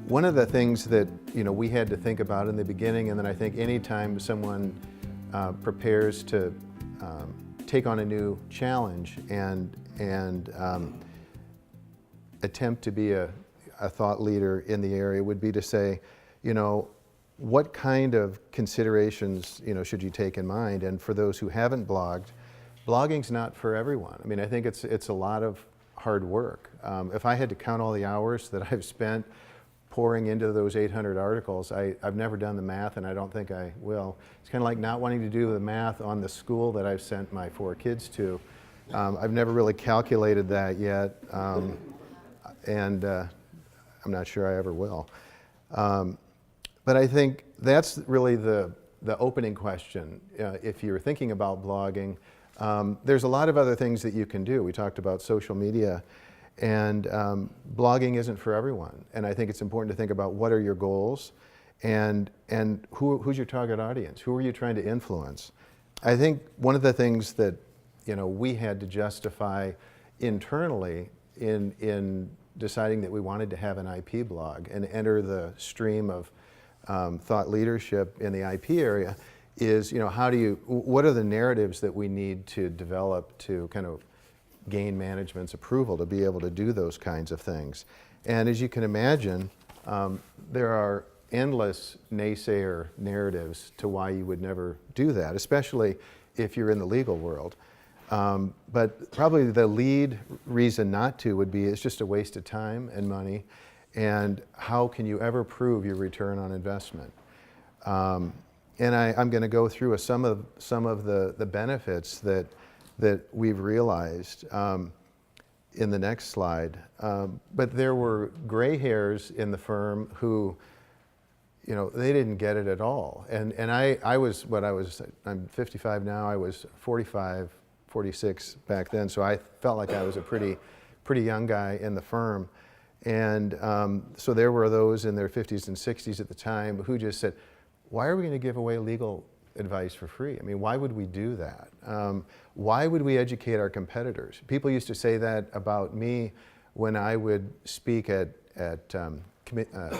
One of the things that we had to think about in the beginning, and then I think anytime someone prepares to take on a new challenge and attempt to be a thought leader in the area, would be to say, what kind of considerations should you take in mind? And for those who haven't blogged, blogging's not for everyone. I mean, I think it's a lot of hard work. If I had to count all the hours that I've spent pouring into those 800 articles, I've never done the math, and I don't think I will. It's kind of like not wanting to do the math on the school that I've sent my 4 kids to. I've never really calculated that yet, and I'm not sure I ever will. But I think that's really the opening question. If you're thinking about blogging, there's a lot of other things that you can do. We talked about social media. And blogging isn't for everyone. And I think it's important to think about what are your goals and who's your target audience? Who are you trying to influence? I think one of the things that we had to justify internally in deciding that we wanted to have an IP blog and enter the stream of thought leadership in the IP area is, what are the narratives that we need to develop to kind of gain management's approval to be able to do those kinds of things. And as you can imagine, there are endless naysayer narratives to why you would never do that, especially if you're in the legal world. But probably the lead reason not to would be it's just a waste of time and money, and how can you ever prove your return on investment? And I'm going to go through some of the benefits that we've realized in the next slide. But there were gray hairs in the firm who, they didn't get it at all. And I'm 55 now, I was 45, 46 back then, so I felt like I was a pretty young guy in the firm. And so there were those in their 50s and 60s at the time who just said, why are we going to give away legal advice for free? I mean, why would we do that? Why would we educate our competitors? People used to say that about me when I would speak at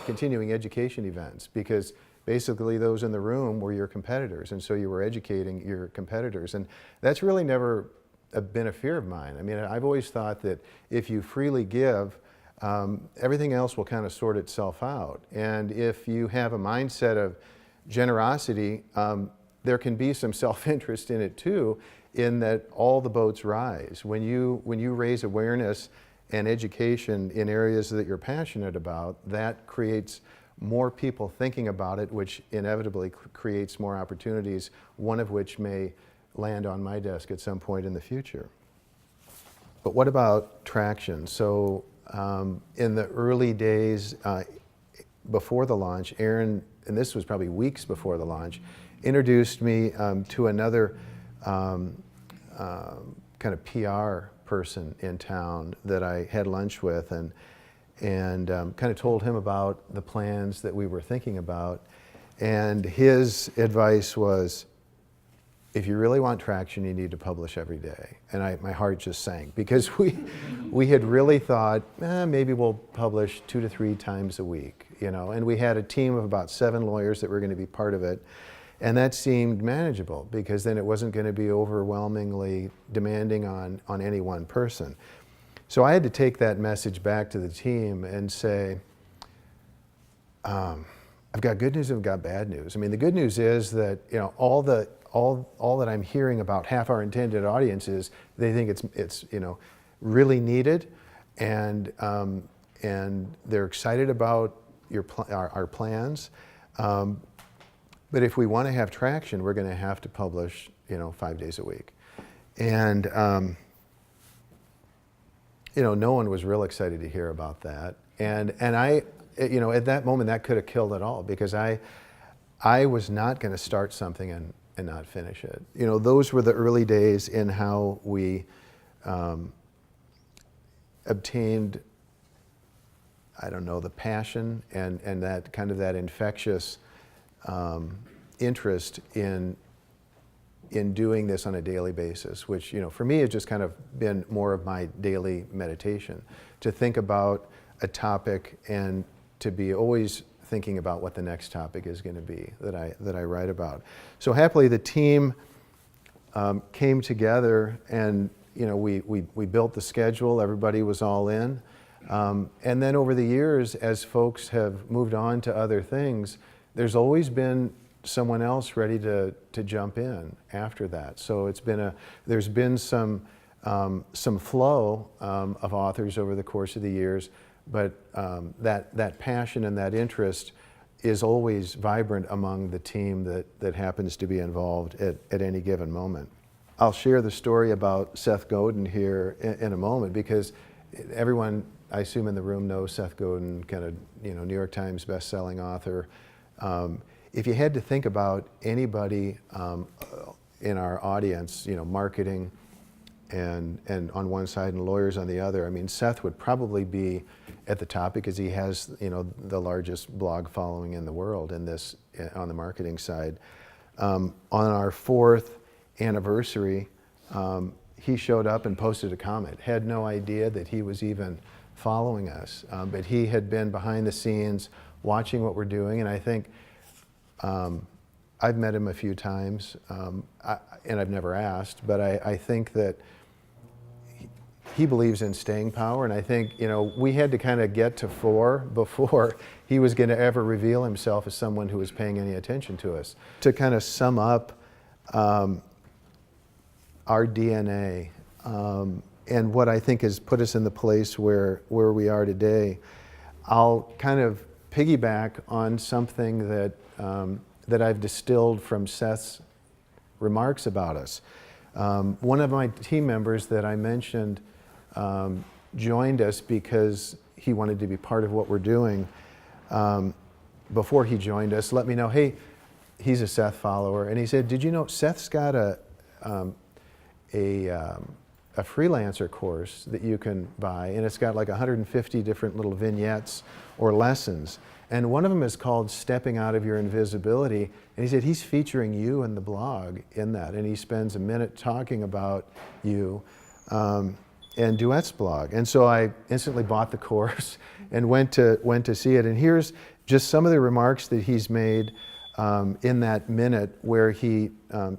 continuing education events, because basically those in the room were your competitors, and so you were educating your competitors. And that's really never been a fear of mine. I mean, I've always thought that if you freely give, everything else will kind of sort itself out. And if you have a mindset of generosity, there can be some self-interest in it too, in that all the boats rise. When you raise awareness and education in areas that you're passionate about, that creates more people thinking about it, which inevitably creates more opportunities, one of which may land on my desk at some point in the future. But what about traction? So in the early days before the launch, Aaron, and this was probably weeks before the launch, introduced me to another kind of PR person in town that I had lunch with, and kind of told him about the plans that we were thinking about. And his advice was, if you really want traction, you need to publish every day. And my heart just sank, because we had really thought, maybe we'll publish 2 to 3 times a week, and we had a team of about 7 lawyers that were going to be part of it. And that seemed manageable, because then it wasn't going to be overwhelmingly demanding on any one person. So I had to take that message back to the team and say, I've got good news and I've got bad news. I mean, the good news is that all that I'm hearing about half our intended audience is they think it's really needed, and they're excited about our plans. But if we want to have traction, we're going to have to publish, 5 days a week. And, no one was real excited to hear about that. And I, at that moment, that could have killed it all, because I was not going to start something and not finish it. Those were the early days in how we obtained, the passion and that kind of that infectious interest in doing this on a daily basis, which, for me has just kind of been more of my daily meditation, to think about a topic and to be always thinking about what the next topic is going to be that I write about. So happily the team came together, and we built the schedule. Everybody was all in, and then over the years, as folks have moved on to other things, there's always been someone else ready to jump in after that. So there's been some flow of authors over the course of the years, but that passion and that interest is always vibrant among the team that happens to be involved at any given moment. I'll share the story about Seth Godin here in a moment, because everyone, I assume, in the room knows Seth Godin, kind of New York Times best-selling author. If you had to think about anybody in our audience, marketing and on one side and lawyers on the other, I mean, Seth would probably be at the top, because he has the largest blog following in the world on the marketing side. On our 4th anniversary, he showed up and posted a comment. Had no idea that he was even following us, but he had been behind the scenes watching what we're doing, and I think I've met him a few times, and I've never asked, but I think that he believes in staying power, and I think we had to kind of get to 4 before he was going to ever reveal himself as someone who was paying any attention to us. To kind of sum up our DNA and what I think has put us in the place where we are today, I'll kind of piggyback on something that I've distilled from Seth's remarks about us. One of my team members that I mentioned joined us because he wanted to be part of what we're doing. Before he joined us, let me know, hey, he's a Seth follower, and he said, did you know Seth's got a freelancer course that you can buy, and it's got like 150 different little vignettes or lessons, and one of them is called Stepping Out of Your Invisibility, and he said he's featuring you in the blog in that, and he spends a minute talking about you and DuetsBlog. And so I instantly bought the course and went to see it, and here's just some of the remarks that he's made in that minute, where he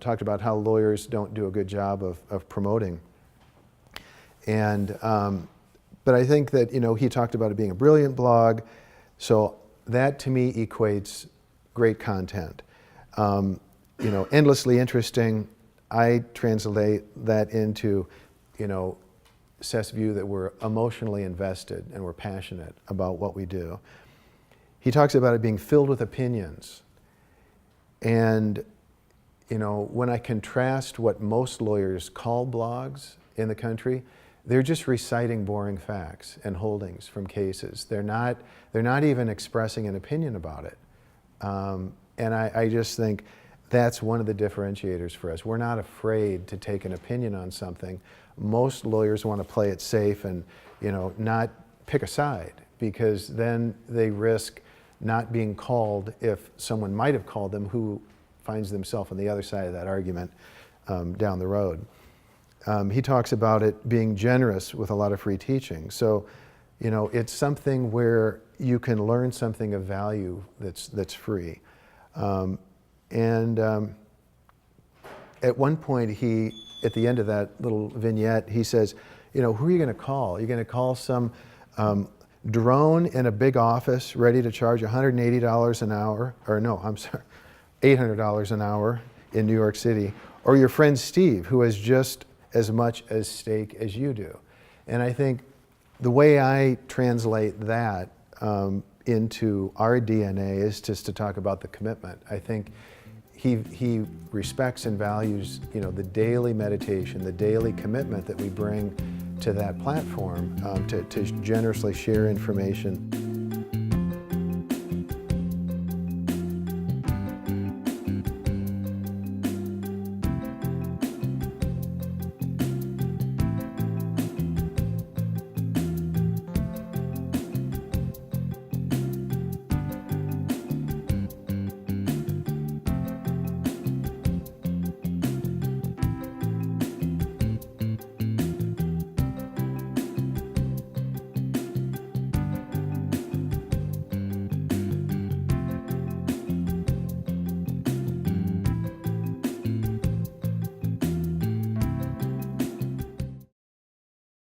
talked about how lawyers don't do a good job of promoting. And but I think that he talked about it being a brilliant blog, so that to me equates great content. Endlessly interesting. I translate that into Seth's view that we're emotionally invested and we're passionate about what we do. He talks about it being filled with opinions. And when I contrast what most lawyers call blogs in the country, they're just reciting boring facts and holdings from cases. They're not even expressing an opinion about it. And I just think that's one of the differentiators for us. We're not afraid to take an opinion on something. Most lawyers want to play it safe and not pick a side, because then they risk not being called if someone might have called them who finds themselves on the other side of that argument down the road. He talks about it being generous with a lot of free teaching. So, it's something where you can learn something of value that's free. At one point, at the end of that little vignette, he says, who are you going to call? You're going to call some drone in a big office ready to charge $180 an hour, or no, I'm sorry, $800 an hour in New York City, or your friend Steve, who has just as much at stake as you do. And I think the way I translate that into our DNA is just to talk about the commitment. I think he respects and values, the daily meditation, the daily commitment that we bring to that platform to generously share information.